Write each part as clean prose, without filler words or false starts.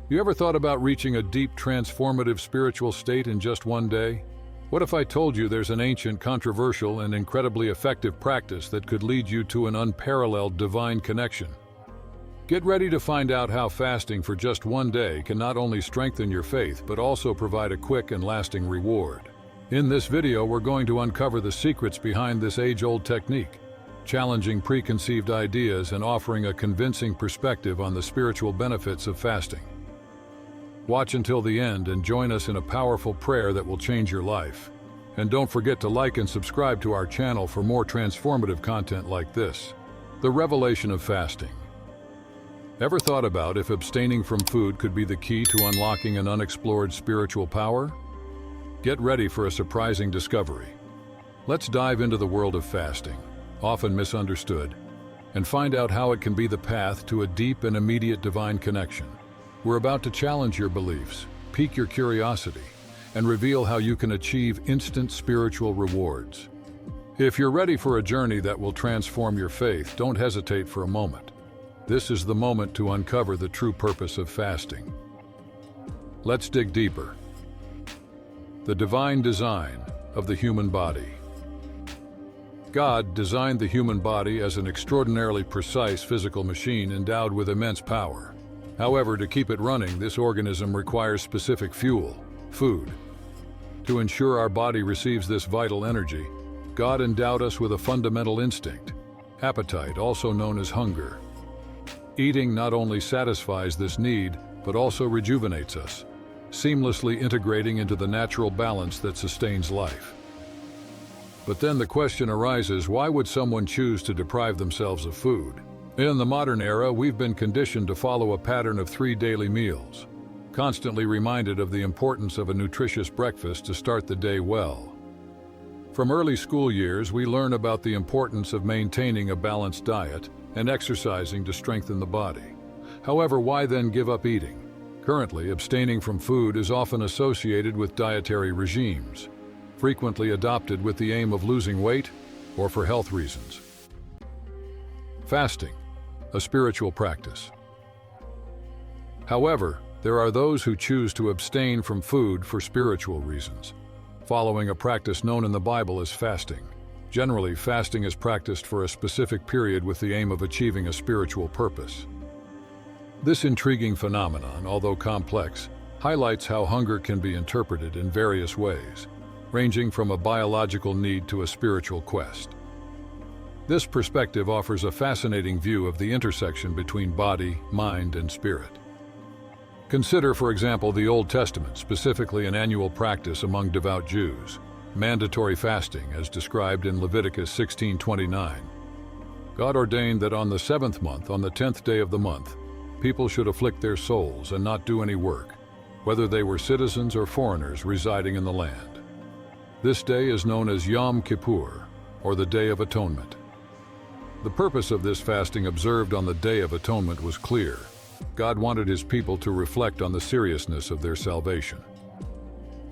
You ever thought about reaching a deep, transformative spiritual state in just one day? What if I told you there's an ancient, controversial, and incredibly effective practice that could lead you to an unparalleled divine connection? Get ready to find out how fasting for just one day can not only strengthen your faith, but also provide a quick and lasting reward. In this video, we're going to uncover the secrets behind this age-old technique, challenging preconceived ideas and offering a convincing perspective on the spiritual benefits of fasting. Watch until the end and join us in a powerful prayer that will change your life. And don't forget to like and subscribe to our channel for more transformative content like this. The revelation of fasting. Ever thought about if abstaining from food could be the key to unlocking an unexplored spiritual power? Get ready for a surprising discovery. Let's dive into the world of fasting, often misunderstood, and find out how it can be the path to a deep and immediate divine connection. We're about to challenge your beliefs, pique your curiosity, and reveal how you can achieve instant spiritual rewards. If you're ready for a journey that will transform your faith, don't hesitate for a moment. This is the moment to uncover the true purpose of fasting. Let's dig deeper. The divine design of the human body. God designed the human body as an extraordinarily precise physical machine endowed with immense power. However, to keep it running, this organism requires specific fuel, food. To ensure our body receives this vital energy, God endowed us with a fundamental instinct, appetite, also known as hunger. Eating not only satisfies this need, but also rejuvenates us, seamlessly integrating into the natural balance that sustains life. But then the question arises, why would someone choose to deprive themselves of food? In the modern era, we've been conditioned to follow a pattern of 3 daily meals, constantly reminded of the importance of a nutritious breakfast to start the day well. From early school years, we learn about the importance of maintaining a balanced diet and exercising to strengthen the body. However, why then give up eating? Currently, abstaining from food is often associated with dietary regimes, frequently adopted with the aim of losing weight or for health reasons. Fasting, a spiritual practice. However, there are those who choose to abstain from food for spiritual reasons, following a practice known in the Bible as fasting. Generally, fasting is practiced for a specific period with the aim of achieving a spiritual purpose. This intriguing phenomenon, although complex, highlights how hunger can be interpreted in various ways, ranging from a biological need to a spiritual quest. This perspective offers a fascinating view of the intersection between body, mind, and spirit. Consider, for example, the Old Testament, specifically an annual practice among devout Jews, mandatory fasting as described in Leviticus 16:29. God ordained that on the 7th month, on the 10th day of the month, people should afflict their souls and not do any work, whether they were citizens or foreigners residing in the land. This day is known as Yom Kippur, or the Day of Atonement. The purpose of this fasting observed on the Day of Atonement was clear. God wanted his people to reflect on the seriousness of their salvation.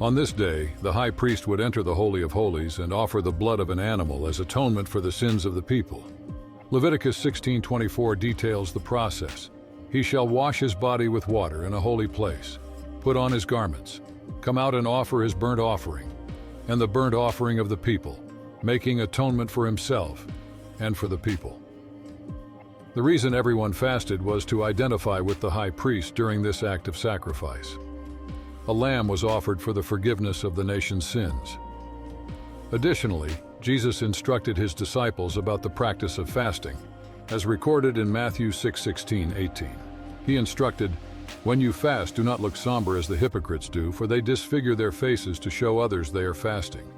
On this day, the high priest would enter the Holy of Holies and offer the blood of an animal as atonement for the sins of the people. Leviticus 16:24 details the process. He shall wash his body with water in a holy place, put on his garments, come out and offer his burnt offering, and the burnt offering of the people, making atonement for himself and for the people. The reason everyone fasted was to identify with the high priest during this act of sacrifice. A lamb was offered for the forgiveness of the nation's sins. Additionally, Jesus instructed his disciples about the practice of fasting, as recorded in Matthew 6:16-18. He instructed, "When you fast, do not look somber as the hypocrites do, for they disfigure their faces to show others they are fasting.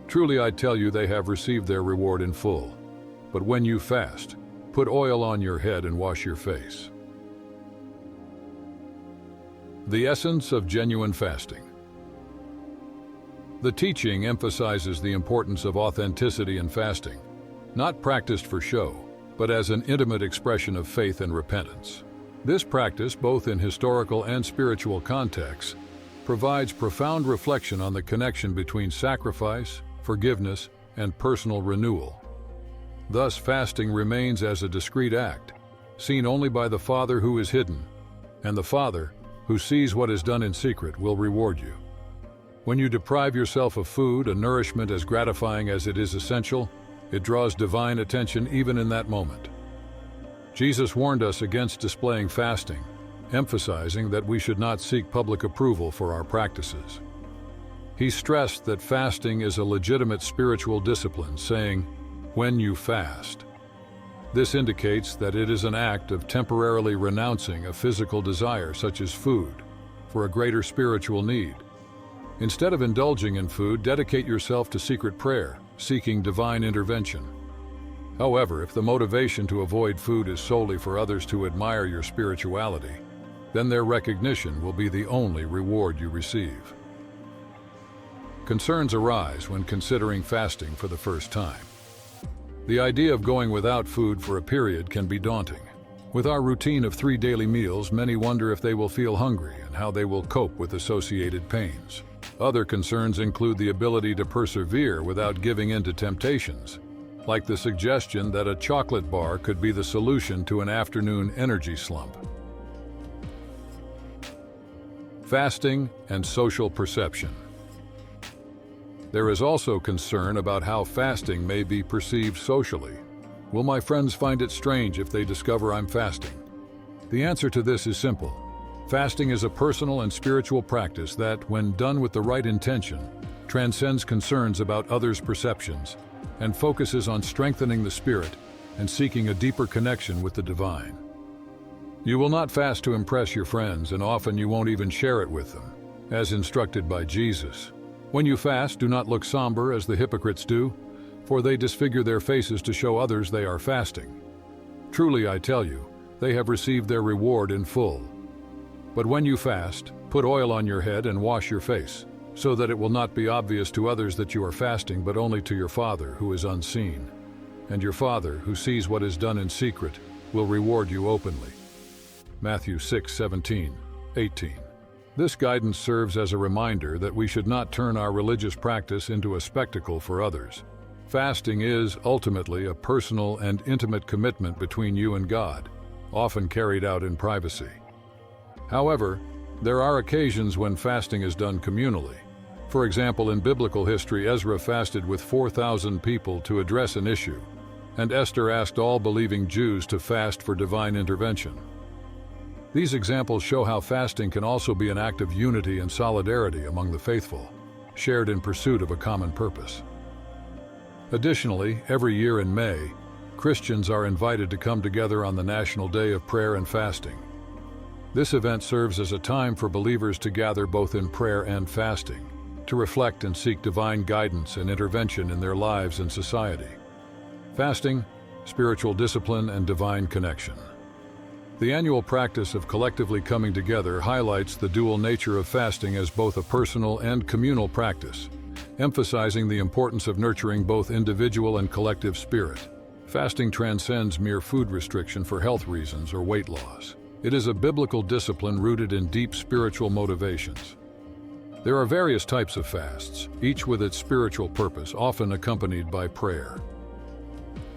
Truly I tell you, they have received their reward in full. But when you fast, put oil on your head and wash your face." The essence of genuine fasting. The teaching emphasizes the importance of authenticity in fasting, not practiced for show, but as an intimate expression of faith and repentance. This practice, both in historical and spiritual contexts, provides profound reflection on the connection between sacrifice, forgiveness, and personal renewal. Thus, fasting remains as a discrete act, seen only by the Father who is hidden, and the Father who sees what is done in secret, will reward you. When you deprive yourself of food, a nourishment as gratifying as it is essential, it draws divine attention even in that moment. Jesus warned us against displaying fasting, emphasizing that we should not seek public approval for our practices. He stressed that fasting is a legitimate spiritual discipline, saying, "When you fast." This indicates that it is an act of temporarily renouncing a physical desire, such as food, for a greater spiritual need. Instead of indulging in food, dedicate yourself to secret prayer, seeking divine intervention. However, if the motivation to avoid food is solely for others to admire your spirituality, then their recognition will be the only reward you receive. Concerns arise when considering fasting for the first time. The idea of going without food for a period can be daunting. With our routine of 3 daily meals, many wonder if they will feel hungry and how they will cope with associated pains. Other concerns include the ability to persevere without giving in to temptations, like the suggestion that a chocolate bar could be the solution to an afternoon energy slump. Fasting and social perception. There is also concern about how fasting may be perceived socially. Will my friends find it strange if they discover I'm fasting? The answer to this is simple. Fasting is a personal and spiritual practice that, when done with the right intention, transcends concerns about others' perceptions and focuses on strengthening the spirit and seeking a deeper connection with the divine. You will not fast to impress your friends, and often you won't even share it with them, as instructed by Jesus. When you fast, do not look somber as the hypocrites do, for they disfigure their faces to show others they are fasting. Truly, I tell you, they have received their reward in full. But when you fast, put oil on your head and wash your face, so that it will not be obvious to others that you are fasting, but only to your Father who is unseen. And your Father, who sees what is done in secret, will reward you openly. Matthew 6:17-18. This guidance serves as a reminder that we should not turn our religious practice into a spectacle for others. Fasting is, ultimately, a personal and intimate commitment between you and God, often carried out in privacy. However, there are occasions when fasting is done communally. For example, in biblical history, Ezra fasted with 4,000 people to address an issue, and Esther asked all believing Jews to fast for divine intervention. These examples show how fasting can also be an act of unity and solidarity among the faithful, shared in pursuit of a common purpose. Additionally, every year in May, Christians are invited to come together on the National Day of Prayer and Fasting. This event serves as a time for believers to gather both in prayer and fasting, to reflect and seek divine guidance and intervention in their lives and society. Fasting, spiritual discipline, and divine connection. The annual practice of collectively coming together highlights the dual nature of fasting as both a personal and communal practice, emphasizing the importance of nurturing both individual and collective spirit. Fasting transcends mere food restriction for health reasons or weight loss. It is a biblical discipline rooted in deep spiritual motivations. There are various types of fasts, each with its spiritual purpose, often accompanied by prayer.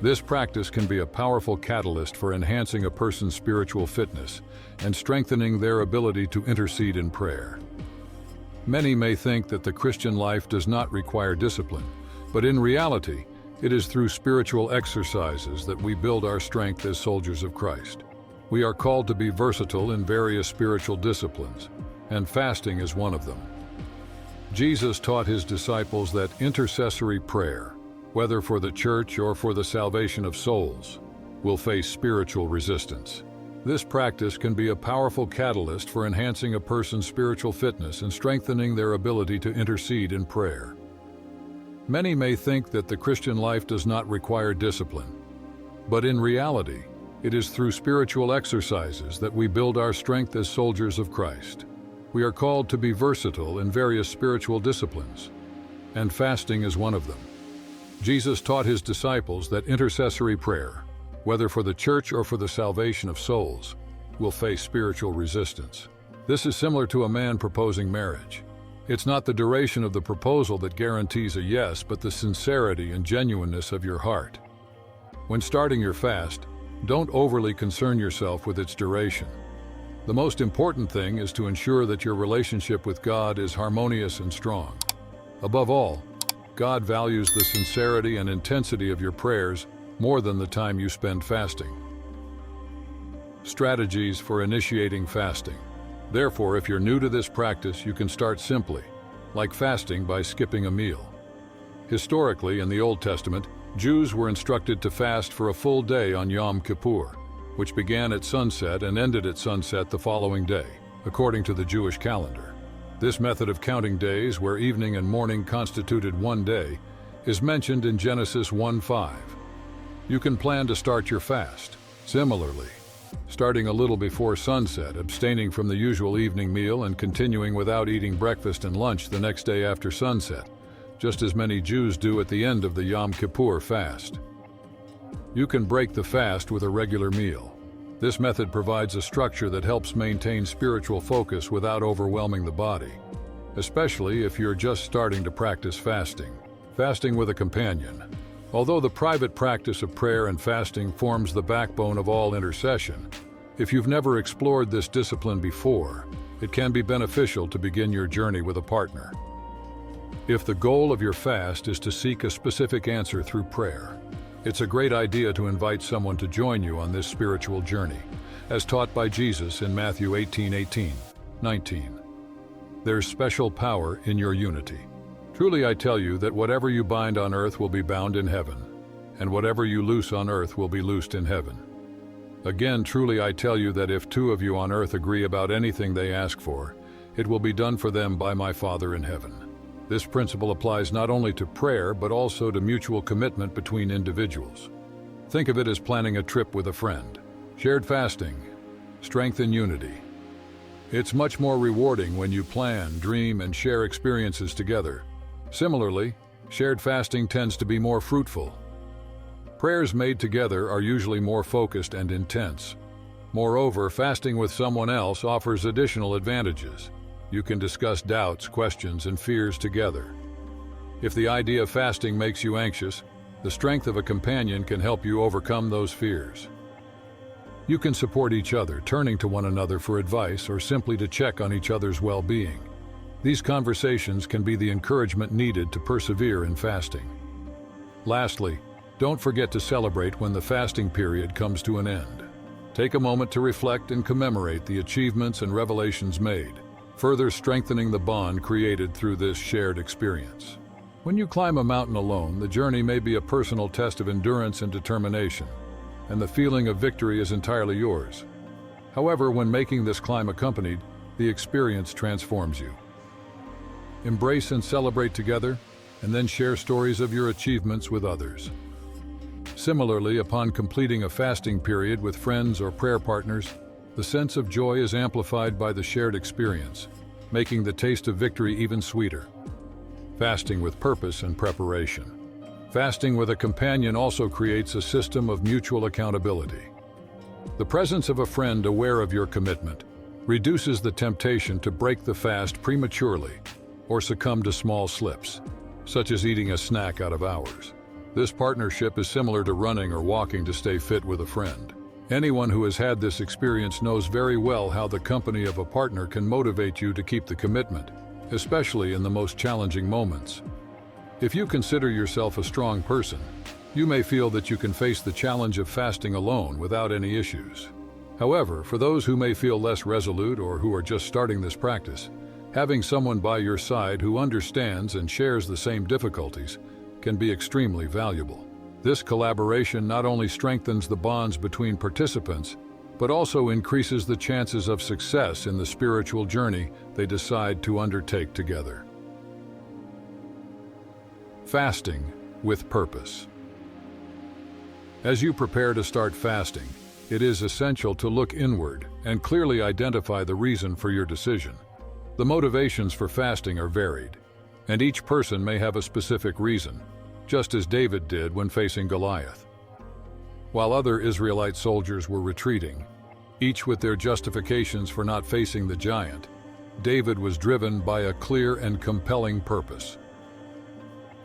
This practice can be a powerful catalyst for enhancing a person's spiritual fitness and strengthening their ability to intercede in prayer. Many may think that the Christian life does not require discipline, but in reality, it is through spiritual exercises that we build our strength as soldiers of Christ. We are called to be versatile in various spiritual disciplines, and fasting is one of them. Jesus taught his disciples that intercessory prayer, whether for the church or for the salvation of souls, will face spiritual resistance. This practice can be a powerful catalyst for enhancing a person's spiritual fitness and strengthening their ability to intercede in prayer. Many may think that the Christian life does not require discipline, but in reality, it is through spiritual exercises that we build our strength as soldiers of Christ. We are called to be versatile in various spiritual disciplines, and fasting is one of them. Jesus taught his disciples that intercessory prayer, whether for the church or for the salvation of souls, will face spiritual resistance. This is similar to a man proposing marriage. It's not the duration of the proposal that guarantees a yes, but the sincerity and genuineness of your heart. When starting your fast, don't overly concern yourself with its duration. The most important thing is to ensure that your relationship with God is harmonious and strong. Above all, God values the sincerity and intensity of your prayers more than the time you spend fasting. Strategies for initiating fasting. Therefore, if you're new to this practice, you can start simply, like fasting by skipping a meal. Historically, in the Old Testament, Jews were instructed to fast for a full day on Yom Kippur, which began at sunset and ended at sunset the following day, according to the Jewish calendar. This method of counting days, where evening and morning constituted one day, is mentioned in Genesis 1:5. You can plan to start your fast. Similarly, starting a little before sunset, abstaining from the usual evening meal and continuing without eating breakfast and lunch the next day after sunset, just as many Jews do at the end of the Yom Kippur fast. You can break the fast with a regular meal. This method provides a structure that helps maintain spiritual focus without overwhelming the body, especially if you're just starting to practice fasting. Fasting with a companion. Although the private practice of prayer and fasting forms the backbone of all intercession, if you've never explored this discipline before, it can be beneficial to begin your journey with a partner. If the goal of your fast is to seek a specific answer through prayer, it's a great idea to invite someone to join you on this spiritual journey, as taught by Jesus in Matthew 18:19. There's special power in your unity. Truly I tell you that whatever you bind on earth will be bound in heaven, and whatever you loose on earth will be loosed in heaven. Again, truly I tell you that if two of you on earth agree about anything they ask for, it will be done for them by my Father in heaven. This principle applies not only to prayer, but also to mutual commitment between individuals. Think of it as planning a trip with a friend. Shared fasting, strength in unity. It's much more rewarding when you plan, dream, and share experiences together. Similarly, shared fasting tends to be more fruitful. Prayers made together are usually more focused and intense. Moreover, fasting with someone else offers additional advantages. You can discuss doubts, questions, and fears together. If the idea of fasting makes you anxious, the strength of a companion can help you overcome those fears. You can support each other, turning to one another for advice or simply to check on each other's well-being. These conversations can be the encouragement needed to persevere in fasting. Lastly, don't forget to celebrate when the fasting period comes to an end. Take a moment to reflect and commemorate the achievements and revelations made, further strengthening the bond created through this shared experience. When you climb a mountain alone, the journey may be a personal test of endurance and determination, and the feeling of victory is entirely yours. However, when making this climb accompanied, the experience transforms you. Embrace and celebrate together, and then share stories of your achievements with others. Similarly, upon completing a fasting period with friends or prayer partners, the sense of joy is amplified by the shared experience, making the taste of victory even sweeter. Fasting with purpose and preparation. Fasting with a companion also creates a system of mutual accountability. The presence of a friend aware of your commitment reduces the temptation to break the fast prematurely or succumb to small slips, such as eating a snack out of hours. This partnership is similar to running or walking to stay fit with a friend. Anyone who has had this experience knows very well how the company of a partner can motivate you to keep the commitment, especially in the most challenging moments. If you consider yourself a strong person, you may feel that you can face the challenge of fasting alone without any issues. However, for those who may feel less resolute or who are just starting this practice, having someone by your side who understands and shares the same difficulties can be extremely valuable. This collaboration not only strengthens the bonds between participants, but also increases the chances of success in the spiritual journey they decide to undertake together. Fasting with purpose. As you prepare to start fasting, it is essential to look inward and clearly identify the reason for your decision. The motivations for fasting are varied, and each person may have a specific reason, just as David did when facing Goliath. While other Israelite soldiers were retreating, each with their justifications for not facing the giant, David was driven by a clear and compelling purpose.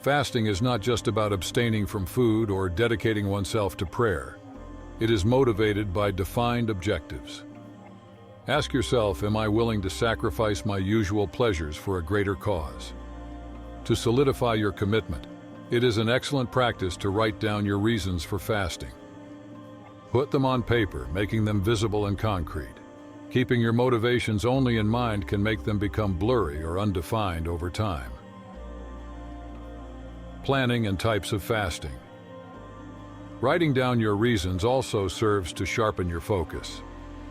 Fasting is not just about abstaining from food or dedicating oneself to prayer. It is motivated by defined objectives. Ask yourself, am I willing to sacrifice my usual pleasures for a greater cause? To solidify your commitment, it is an excellent practice to write down your reasons for fasting. Put them on paper, making them visible and concrete. Keeping your motivations only in mind can make them become blurry or undefined over time. Planning and types of fasting. Writing down your reasons also serves to sharpen your focus.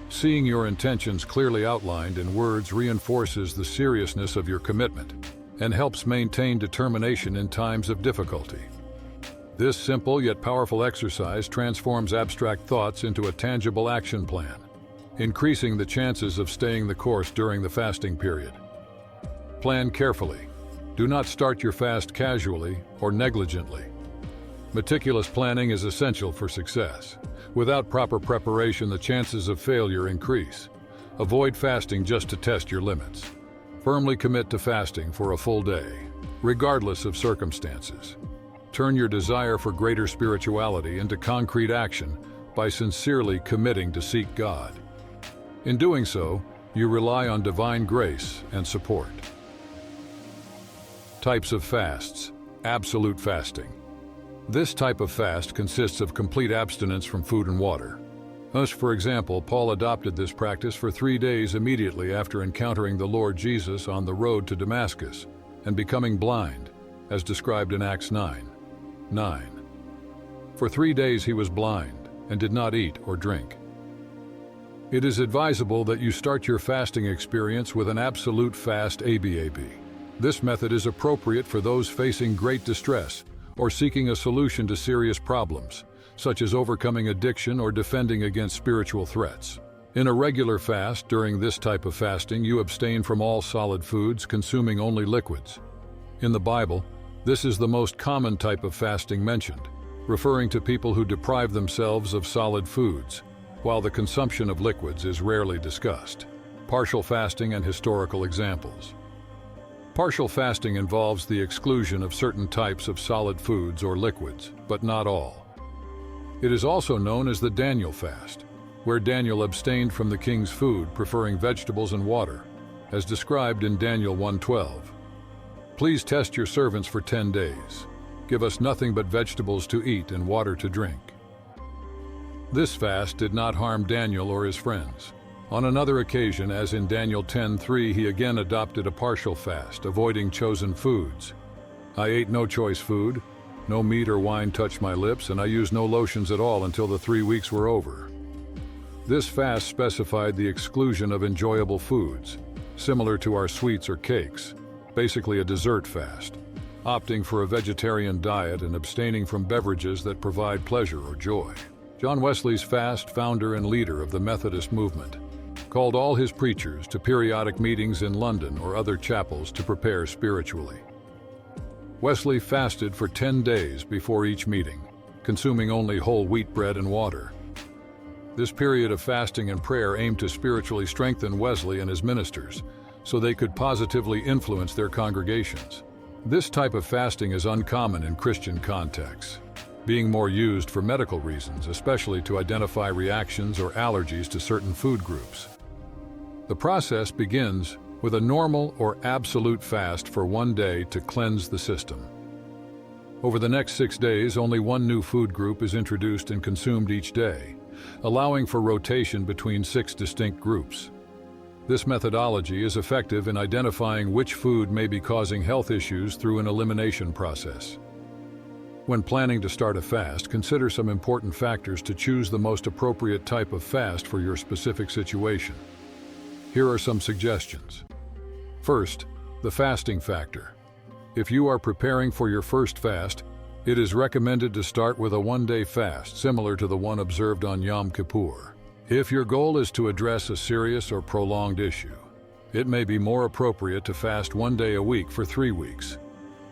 Seeing your intentions clearly outlined in words reinforces the seriousness of your commitment and helps maintain determination in times of difficulty. This simple yet powerful exercise transforms abstract thoughts into a tangible action plan, increasing the chances of staying the course during the fasting period. Plan carefully. Do not start your fast casually or negligently. Meticulous planning is essential for success. Without proper preparation, the chances of failure increase. Avoid fasting just to test your limits. Firmly commit to fasting for a full day, regardless of circumstances. Turn your desire for greater spirituality into concrete action by sincerely committing to seek God. In doing so, you rely on divine grace and support. Types of fasts. Absolute fasting. This type of fast consists of complete abstinence from food and water. Thus, for example, Paul adopted this practice for 3 days immediately after encountering the Lord Jesus on the road to Damascus and becoming blind, as described in Acts 9:9. For 3 days he was blind and did not eat or drink. It is advisable that you start your fasting experience with an absolute fast ABAB. This method is appropriate for those facing great distress or seeking a solution to serious problems, such as overcoming addiction or defending against spiritual threats. In a regular fast, during this type of fasting, you abstain from all solid foods, consuming only liquids. In the Bible, this is the most common type of fasting mentioned, referring to people who deprive themselves of solid foods, while the consumption of liquids is rarely discussed. Partial fasting and historical examples. Partial fasting involves the exclusion of certain types of solid foods or liquids, but not all. It is also known as the Daniel fast, where Daniel abstained from the king's food, preferring vegetables and water, as described in Daniel 1:12. Please test your servants for 10 days. Give us nothing but vegetables to eat and water to drink. This fast did not harm Daniel or his friends. On another occasion, as in Daniel 10:3, he again adopted a partial fast, avoiding chosen foods. I ate no choice food, no meat or wine touched my lips, and I used no lotions at all until the 3 weeks were over. This fast specified the exclusion of enjoyable foods, similar to our sweets or cakes, basically a dessert fast, opting for a vegetarian diet and abstaining from beverages that provide pleasure or joy. John Wesley's fast, founder and leader of the Methodist movement, called all his preachers to periodic meetings in London or other chapels to prepare spiritually. Wesley fasted for 10 days before each meeting, consuming only whole wheat bread and water. This period of fasting and prayer aimed to spiritually strengthen Wesley and his ministers so they could positively influence their congregations. This type of fasting is uncommon in Christian contexts, being more used for medical reasons, especially to identify reactions or allergies to certain food groups. The process begins with a normal or absolute fast for 1 day to cleanse the system. Over the next 6 days, only one new food group is introduced and consumed each day, allowing for rotation between 6 distinct groups. This methodology is effective in identifying which food may be causing health issues through an elimination process. When planning to start a fast, consider some important factors to choose the most appropriate type of fast for your specific situation. Here are some suggestions. First, the fasting factor. If you are preparing for your first fast, it is recommended to start with a 1-day fast, similar to the one observed on Yom Kippur. If your goal is to address a serious or prolonged issue, it may be more appropriate to fast 1 day a week for 3 weeks,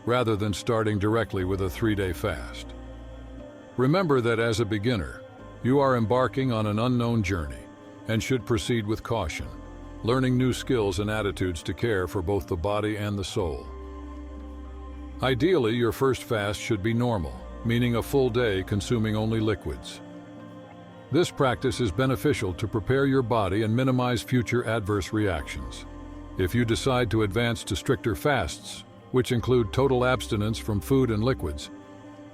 rather than starting directly with a 3-day fast. Remember that as a beginner, you are embarking on an unknown journey and should proceed with caution, learning new skills and attitudes to care for both the body and the soul. Ideally, your first fast should be normal, meaning a full day consuming only liquids. This practice is beneficial to prepare your body and minimize future adverse reactions. If you decide to advance to stricter fasts, which include total abstinence from food and liquids,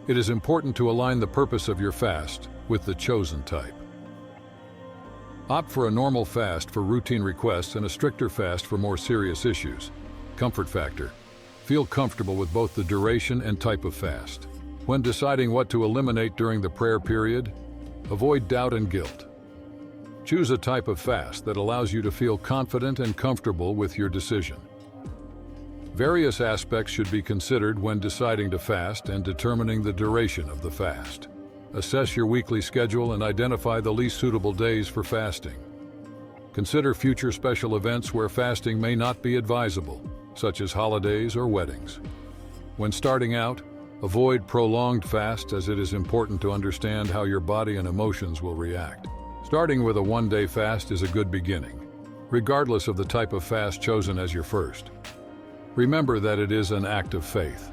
it is important to align the purpose of your fast with the chosen type. Opt for a normal fast for routine requests and a stricter fast for more serious issues. Comfort factor. Feel comfortable with both the duration and type of fast. When deciding what to eliminate during the prayer period, avoid doubt and guilt. Choose a type of fast that allows you to feel confident and comfortable with your decision. Various aspects should be considered when deciding to fast and determining the duration of the fast. Assess your weekly schedule and identify the least suitable days for fasting. Consider future special events where fasting may not be advisable, such as holidays or weddings. When starting out, avoid prolonged fasts as it is important to understand how your body and emotions will react. Starting with a one-day fast is a good beginning, regardless of the type of fast chosen as your first. Remember that it is an act of faith.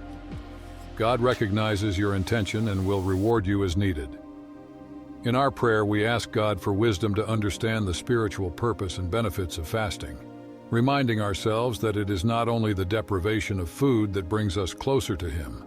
God recognizes your intention and will reward you as needed. In our prayer, we ask God for wisdom to understand the spiritual purpose and benefits of fasting, reminding ourselves that it is not only the deprivation of food that brings us closer to Him,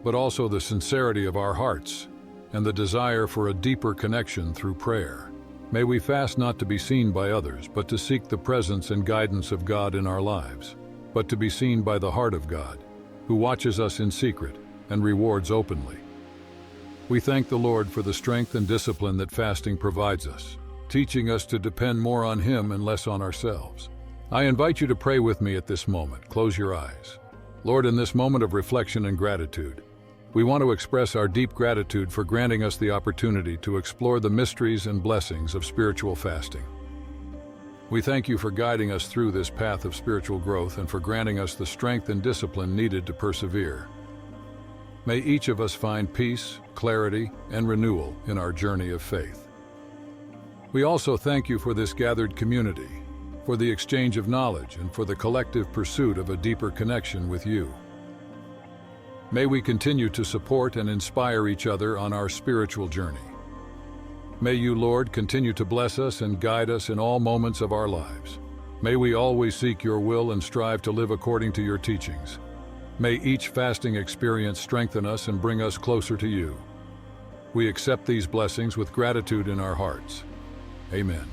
but also the sincerity of our hearts and the desire for a deeper connection through prayer. May we fast not to be seen by others, but to seek the presence and guidance of God in our lives, but to be seen by the heart of God, who watches us in secret and rewards openly. We thank the Lord for the strength and discipline that fasting provides us, teaching us to depend more on Him and less on ourselves. I invite you to pray with me at this moment. Close your eyes. Lord, in this moment of reflection and gratitude, we want to express our deep gratitude for granting us the opportunity to explore the mysteries and blessings of spiritual fasting. We thank you for guiding us through this path of spiritual growth and for granting us the strength and discipline needed to persevere. May each of us find peace, clarity, and renewal in our journey of faith. We also thank you for this gathered community, for the exchange of knowledge, and for the collective pursuit of a deeper connection with you. May we continue to support and inspire each other on our spiritual journey. May you, Lord, continue to bless us and guide us in all moments of our lives. May we always seek your will and strive to live according to your teachings. May each fasting experience strengthen us and bring us closer to you. We accept these blessings with gratitude in our hearts. Amen.